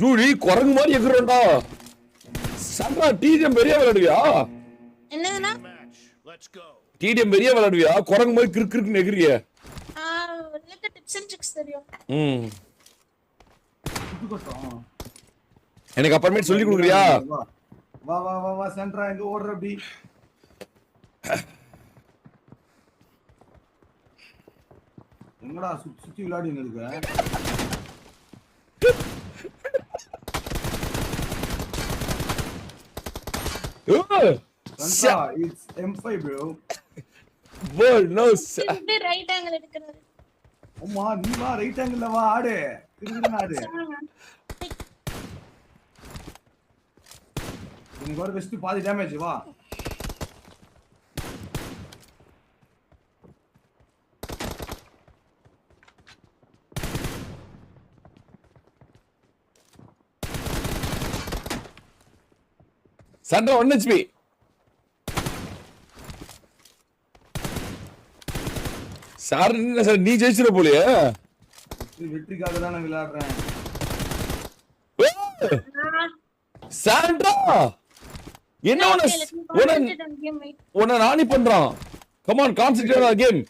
Julie குரங்கு மாதிரி எகுறடா. Shanda TDM பெரிய விளையாடுவியா? என்னதுனா? டிடிஎம் பெரிய விளையாடுவியா? குரங்கு மாதிரி கிறுக்கு கிறுக்குன்னு எகுறியே. எனக்கு டிப்ஸ் அண்ட் ட்ரிக்ஸ் தெரியும். எனக்கு அப்புறமே சொல்லி கொடுக்குறியா? வா வா வா வா சென்ட்ரா எங்க ஓடுற அப்படி? என்னடா சுத்தி விளையாடின்னு இருக்க? சென்ட்ரா it's M5 bro. bro no இது ரைட் ஆங்கிள் எடுக்கறது. அம்மா நீ வா ரைட் ஆங்கிள்ல வா ஆடு. திரும்ப ஆடு. நீ கோர் வெஸ்ட் பாதி டேமேஜ் வா. சண்டை 1 HP. சார் என்ன சார் நீ ஜெயிச்சிர போலியே? வெற்றிக்காக தான் நான் விளையாடுறேன். சாண்ட்ரா என்ன உன நானி பண்றான். Come on concentrate on game.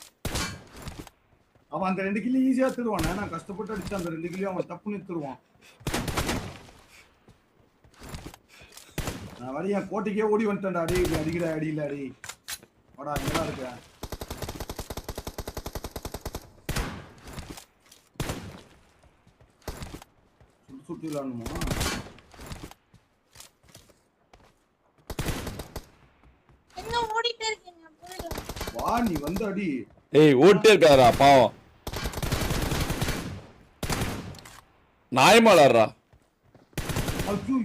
அவன் அந்த 2 கிலோ ஈஸியா தருவான். நான் கஷ்டப்பட்டு அடிச்ச அந்த 2 கிலோ அவன் தப்புன்னு தருவான். நான் வரையா கோட்டைக்கே ஓடி வந்துட்டேன்டா. அடி அடிக்கிற அடியில அடி. வாடா எங்கடா இருக்க? சுத்தி விளையாடணுமா? எங்க ஓடிட்டே இருக்கீங்க? புரியல. வா நீ வந்து அடி. ஏய் ஓட்டே இருக்காரா பாவம். நாயமாளாரா. ஐயோ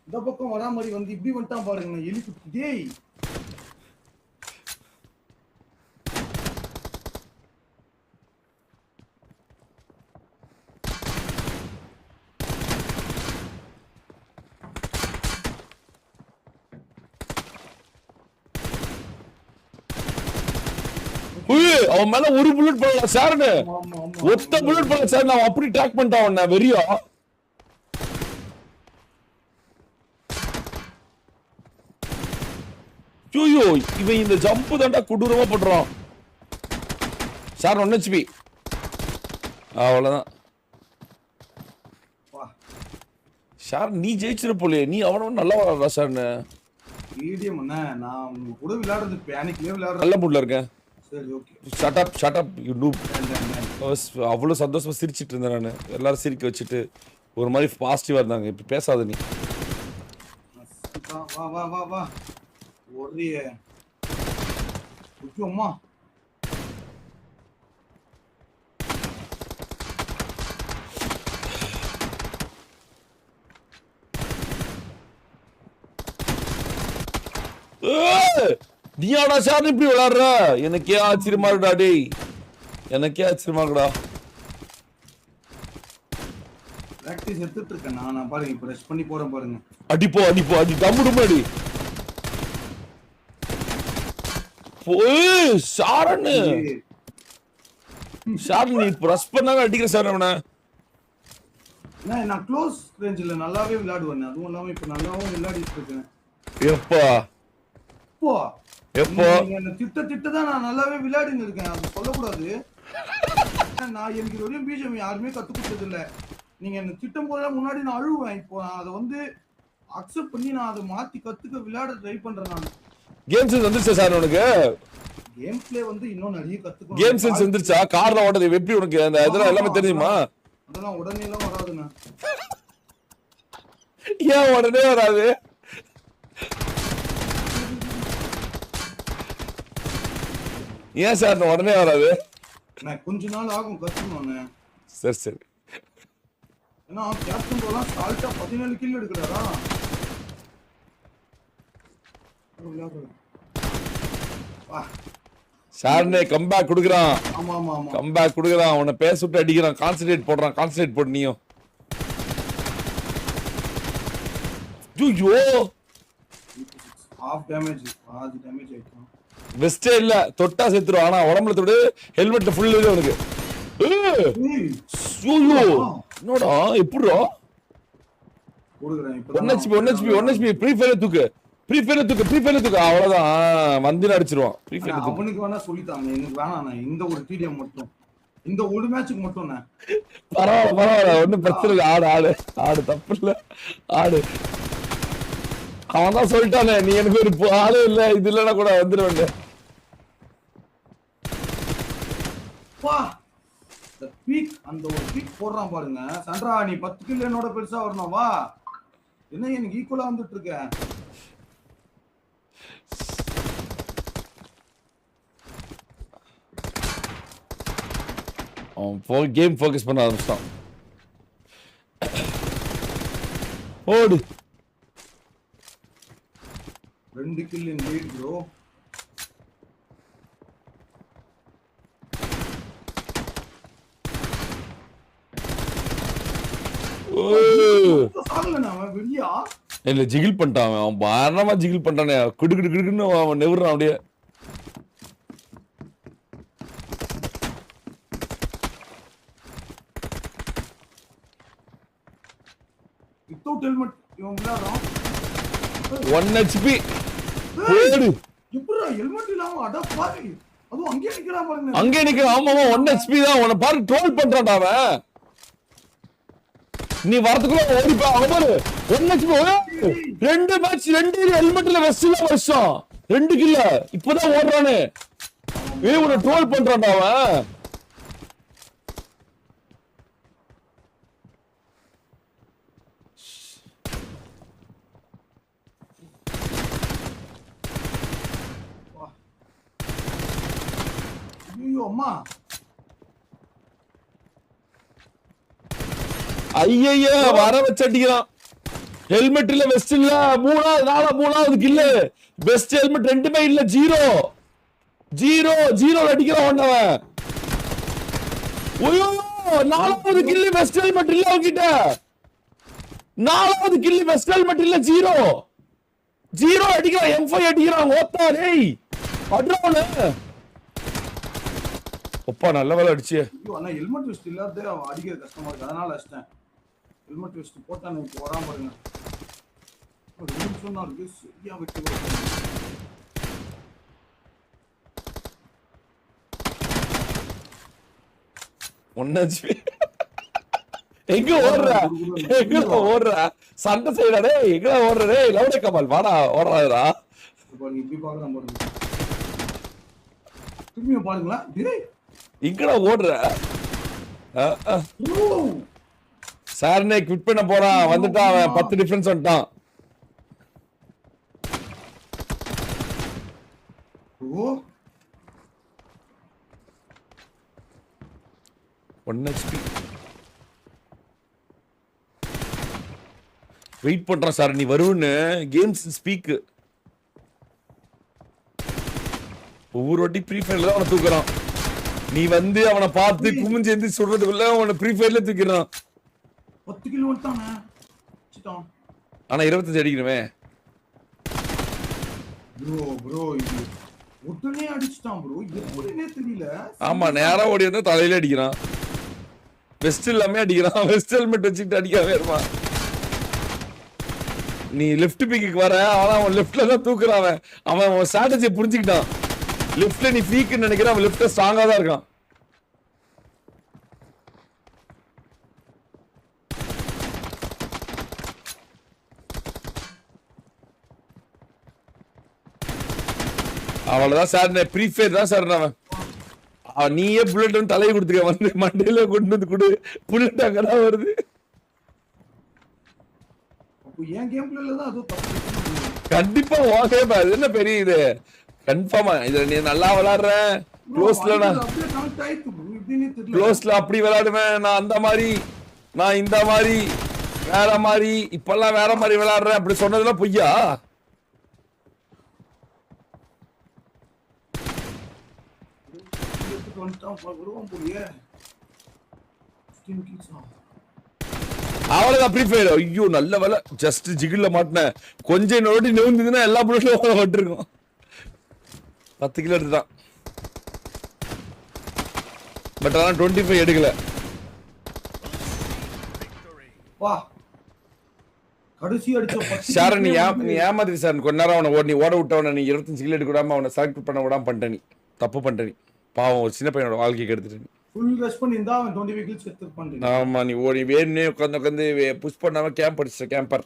இந்த பக்கம் வரா மாதிரி வந்து இப்படி வந்துட்டான் பாருங்க. நான் எலி குத்தி டேய். அவன் மேல ஒரு புல்லட் போடல சார்னு. ஒத்த புல்லட் போடல சார். நான் அப்படி ட்ராக் பண்ணிட்டான் அவன வெறியா. ஐயோ இவன் இந்த ஜம்ப் தான்டா கொடூரமா பண்றான். Sir 1 HP. அவ்வளவுதான். சார் நீ ஜெயிச்சிர போலே. நீ அவனவன் நல்லா விளையாடுறா சார்னு. மீடியம் அண்ணா நான் கூட விளையாடுறது பேனிக்லயே விளையாடுறேன். நல்ல மூட்ல இருக்கேன். சரி okay. Shut up you noob. அவ்வளவு சந்தோஷமா சிரிச்சிட்டு இருந்தேன் நானு. எல்லாரும் சிரிக்க வச்சுட்டு ஒரு மாதிரி பாசிட்டிவா இருந்தாங்க. இப்ப பேசாத நீ. வா வா வா வா ஒரே அம்மா நீயாடா சார் இப்படி விளையாடுற? எனக்கே ஆச்சரியமா இருக்குடா டேய். எனக்கே ஆச்சரியமா இருக்குடா. பிராக்டீஸ் எடுத்துட்டு இருக்கேன் நான் பாருங்க. இப்ப ரெஸ்ட் பண்ணி போறேன் பாருங்க. அடிப்போ அடி டம்முடும் அடி. ஓய் சாரன் நீ பிரஸ் பண்ணாங்க அடிக்கிற சார் அவனை. நான் க்ளோஸ் ரேஞ்சில நல்லாவே விளையாடுவேன். அதுவும் இல்லாம இப்ப நல்லாவும் விளையாடிட்டு இருக்கேன். எப்போ என்ன திட்ட தான் நான் நல்லாவே விளையாடின்னு இருக்கேன். அது சொல்லக்கூடாது. நான் எனக்கு வரையும் பிஜிஎம் யாருமே கத்து கொடுத்தது இல்ல. நீங்க என்ன திட்டம் போதெல்லாம் முன்னாடி நான் அழுவேன். இப்போ நான் அதை வந்து அக்செப்ட் பண்ணி நான் அதை மாத்தி கத்துக்க விளையாட ட்ரை பண்றேன். நான் கேம் சென்ஸ் வந்துருச்சா சார் உனக்கு? கேம் பிளே வந்து இன்னும் நிறைய கத்துக்கணும். கேம் சென்ஸ் வந்துருச்சா? கார்ல ஓடுறது எப்படி உனக்கு அந்த இதெல்லாம் எல்லாமே தெரியுமா? அதெல்லாம் உடனே எல்லாம் வராதுண்ணா. ஏன் உடனே வராது? ஏன் சார் உடனே வராது? நான் கொஞ்ச நாள் ஆகும் கத்துக்கணும். சரி ஏன்னா கேப்டன் போலாம் சால்ட்டா 17 கில் எடுக்கிறாரா? சார்னே கம்பேக் குடுக்குறான். ஆமா ஆமா ஆமா கம்பேக் குடுக்குறான். அவனை பேச விட்டு அடிக்கிறான். கான்சென்ட்ரேட் போடுறான். கான்சென்ட்ரேட் போடு நீயும். ஐயோ half damage பாதி டேமேஜ் ஆயிடும். வெஸ்டே இல்ல தொட்டா செத்துரும். ஆனா உடம்புல தொடு ஹெல்மெட்ல ஃபுல் இது அவனுக்கு. ஐயோ என்னடா எப்படிடா கொடுக்குறேன் ஒன் ஹெச்பி ஃப்ரீ ஃபயர் தூக்கு அவ்வளவுதான் வந்து அடிச்சிருவான் ஃப்ரீ ஃபயர் தூக்கு. அவனுக்கு வேணா சொல்லித்தாங்க, எனக்கு வேணாண்ணா. இந்த ஒரு டிடிஎம் மட்டும், இந்த ஒரு மேட்சுக்கு மட்டும். பரவாயில்ல ஒன்னும் பிரச்சனை இல்லை. ஆடு தப்பு இல்ல, ஆடு. அவன் தான் சொல்லிட்டானே, நீ எனக்கு ஒரு ஆளே இல்ல, இது இல்லன்னா கூட வந்துருவேன். அந்த ஒரு பீக் போடுறான் பாருங்க சந்திரா, நீ 10 கிலோ என்னோட பெருசா வரணும். வா, என்ன எனக்கு ஈக்குவலா வந்துட்டு இருக்க. அவன் கேம் ஃபோக்கஸ் பண்ண ஆரம்பிச்சான். ஓடு 2 கில் இன் லீட் ப்ரோ. வெளியா இல்ல ஜிகில் பண்ணிட்டான் அவன், பாரணமா ஜிகில் பண்ணிட்டானே, கிடுக்கிடுன்னு அவன் நெவுறான் அப்படியே. வித்தவுட் ஹெல்மெட் இவன் விளையாடுறான். 1 HP ஓடு. எப்படிடா ஹெல்மெட் இல்லாம அட பாவி, அதுவும் அங்கே நிக்கிறான் பாருங்க. அங்கே நிக்கிற ஆமாமா 1 HP தான். உன்னை பாரு ட்ரோல் பண்றான்டா அவன். நீ வரதுக்குள்ள ஓடிப்பா. அவன் பாரு 1 HP 2 மேட்ச் 2 ஹெல்மெட்ல வெஸ்ட்ல வருஷம் 2 கில்ல இப்பதான் ஓடுறானே. உன்னை ட்ரோல் பண்றான்டா அவன். அம்மா ஐய வர வச்சு அடிக்கிறான். ஹெல்மெட் இல்ல வெஸ்ட் இல்ல, மூணாவது கில்ல. பெஸ்ட் ஹெல்மெட் ரெண்டுமே இல்ல, ஜீரோ அடிக்கிறான் அவன். ஓயோ 4வது கில்லு வெஸ்ட் ஹெல்மெட் இல்ல அவங்கிட்ட. 4வது கில்லு வெஸ்ட் ஹெல்மெட் இல்ல, ஜீரோ அடிக்கிறான். M5 அடிக்கிறான். ஓத்தா டேய் அட்றவனே. அப்பா நல்ல வேலை அடிச்சு. ஆனா ஹெல்மெட் வெஸ்ட் இல்லாத அவன் அடிக்கிற கஷ்டமா இருக்கு, அதனால அடிச்சேன். ஹெல்மெட் வெஸ்ட் போட்டா எனக்கு வராம பாருங்க. ஒரு நிமிஷம் தான் இருக்கு, சரியா வெட்டி ஒன்னாச்சு. எங்க ஓடுற சண்டை செய்யறே, எங்க ஓடுறே. லவுடே கமால் வாடா, ஓடுறாடா. இப்படி பாக்குறான் பாருங்க, திரும்பியும் பாருங்களா. இங்கடா ஓடுற. சார்னே குவிட் பண்ண போறான். வந்துட்டான் அவன், 10 டிஃபரன்ஸ் வந்துட்டான். ஒன் HP வெயிட் பண்றான் சார், நீ வருவன்னு. Games speak. ஒவ்வொரு வாட்டி ஃப்ரீ ஃபயர்ல தான் அவனை தூக்குறான். நீ வந்து அவனை பார்த்து குமிஞ்சு எந்தி சொல்றதுக்குள்ள அவனை ஃப்ரீ ஃபயர்ல தூக்கிடுறான். 10 கிலோ வந்துட்டானே. ஆனா 25 அடிக்கணுமே ப்ரோ. இது உடனே அடிச்சிட்டான் ப்ரோ, எப்படினே தெரியல. ஆமா நேரா ஓடி வந்து தலையில அடிக்கிறான். வெஸ்ட் இல்லாம அடிக்கிறான். வெஸ்ட் ஹெல்மெட் வச்சுட்டு அடிக்காம இருப்பான். நீ லெஃப்ட் பிக்கு வர, அவன் லெஃப்ட்ல தான் தூக்குறான். அவன் ஸ்ட்ராட்டஜியை புரிஞ்சுக்கிட்டான். லெஃப்ட்ல நீ வீக்குன்னு நினைக்கிற, அவன் லெஃப்ட்ல ஸ்ட்ராங்கா தான் இருக்கான். அவ்வளவுதான் சார், ப்ரீ ஃபயர் தான் சார். அவன் நீயே புல்லட் வந்து தலையை கொடுத்துக்க, வந்து மண்டையில கொண்டு வந்து கொடு. புல்லட் அங்கதான் வருது. என் கேம் பிளேல தான் அது தப்பு. கண்டிப்பா ஓகே பா, இது என்ன பெரிய இது. கன்ஃபார்மா இதுல நீ நல்லா விளையாடுற. க்ளோஸ்ல அப்படி விளையாடுவேன் நான், அந்த மாதிரி நான் இந்த மாதிரி வேற மாதிரி இப்பெல்லாம் வேற மாதிரி விளையாடுறேன் அப்படி சொன்னதுலாம் பொய்யா? அவ்வளவுதான் ஃப்ரீ ஃபயர். ஐயோ நல்ல வேலை, ஜஸ்ட் ஜிகில்ல மாட்டினேன். கொஞ்சம் நோட்டி நெவுந்ததுன்னா எல்லா புல்லட்லயும் விட்டுருக்கும். 10 கிலோ எடுத்துதான். பட் ஆனா 25 எடுக்கல. வா கடைசி அடிச்ச 10 சார் நீ kills நீ ஏமாத்திரி சார் கொஞ்ச நேரம் அவனை நீ ஓட விட்டவன நீ 25 கிலோ எடுக்க அவனை செலக்ட் பண்ண விடாம பண்ணிட்ட நீ தப்பு பண்ணிட்ட நீ பாவம் ஒரு சின்ன பையனோட வாழ்க்கைக்கு எடுத்துட்டு நீ ஃபுல் ரெஸ்ட் பண்ணியிருந்தா அவன் 25 kills எடுத்துருப்பான். ஆமா நீ ஓடி வேணும்னே உட்காந்து புஷ் பண்ணாம கேம்ப் அடிச்ச கேம்பர்